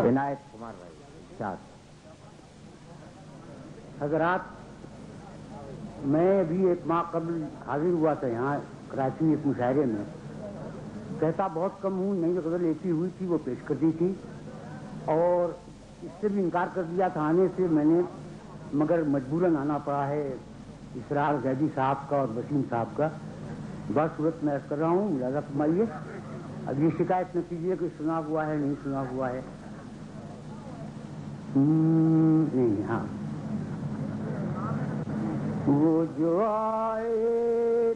عنایت کمار بھائی شاد حضرات، میں ابھی ایک ماہ قبل حاضر ہوا تھا یہاں کراچی ایک مشاعرے میں. کہتا بہت کم ہوں، نئی غزل ایسی ہوئی تھی وہ پیش کر دی تھی اور اس سے بھی انکار کر دیا تھا آنے سے میں نے، مگر مجبوراً آنا پڑا ہے اسرار زیدی صاحب کا اور وسیم صاحب کا. بس صورت میں عرض کر رہا ہوں، ملاحظہ فرمائیے. اب یہ شکایت نہ کیجیے کہ سنا ہوا ہے نہیں سنا ہوا ہے. نہیں، ہاں. وہ جو آئے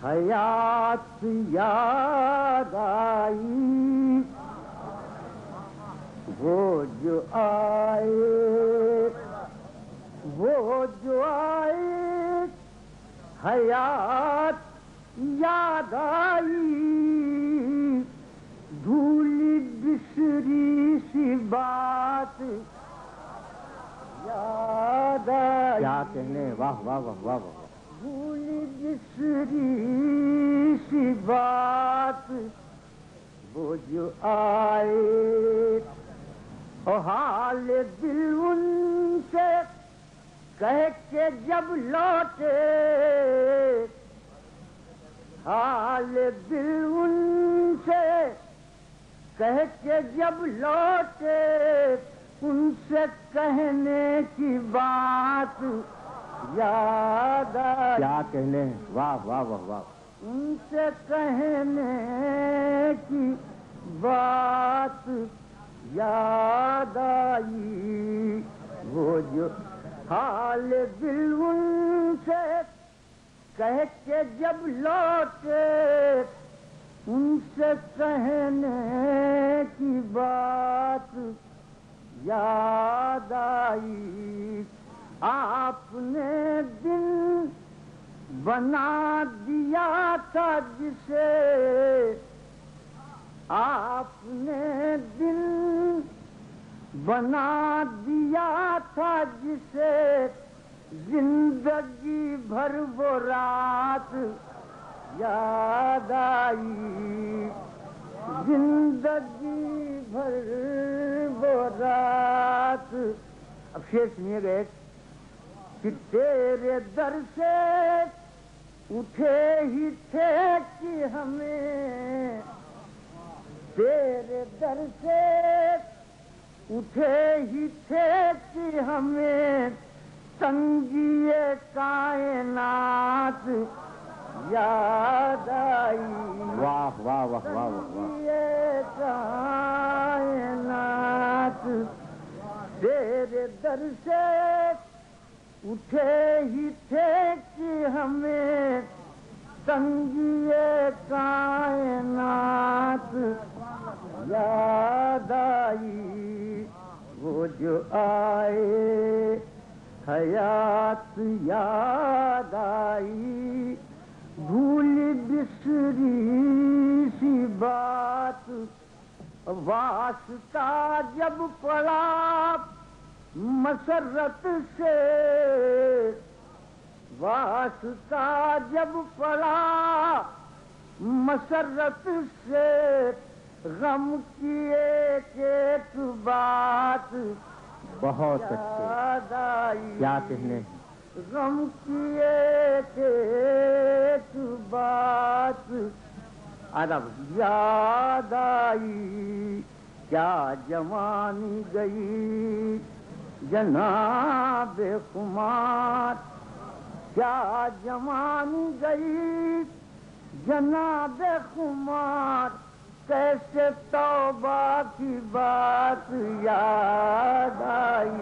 حیات یاد آئی، وہ جو آئے حیات یاد آئی، بھولی بسری سی بات یاد آئی. کیا کہنے، واہ واہ واہ واہ واہ. بھولی بسری سی بات وہ جو آئے، اور حال دل ان سے کہہ کے جب لوٹے، حال دل ان سے کہہ کے جب لوٹے، ان سے کہنے کی بات یاد آئی. کیا کہنے، واہ واہ واہ واہ. ان سے کہنے کی بات یاد آئی، وہ جو حال دل ان سے کہہ کے جب لوٹے، ان سے کہنے کی بات یاد آئی. آپ نے دن بنا دیا تھا جسے، آپ نے دن بنا دیا تھا جسے، زندگی بھر وہ رات یاد آئی، زندگی بھر وہ رات. اب شعر سنیے گئے کہ تیرے در سے اٹھے ہی تھے کہ ہمیں، تیرے در سے اٹھے ہی تھے کہ ہمیں، تنگی کائنات یاد آئی. واہ واہ واہ واہ واہ. کائنات تیرے در سے اٹھے ہی تھے کہ ہمیں، تنگی کائنات یاد آئی. وہ جو آئے حیات یاد آئی، بھولی بسری سی بات. واسطہ جب پڑا مسرت سے، واسطہ جب پڑا مسرت سے، غم کی ایک ایک بات بہت یاد آئی. کیا کہنے، غم کی ایک ایک بات ادب یاد آئی. کیا جوانی گئی جناب خمار، کیا جوانی گئی جناب خمار، کیسے توبہ کی بات یاد آئی.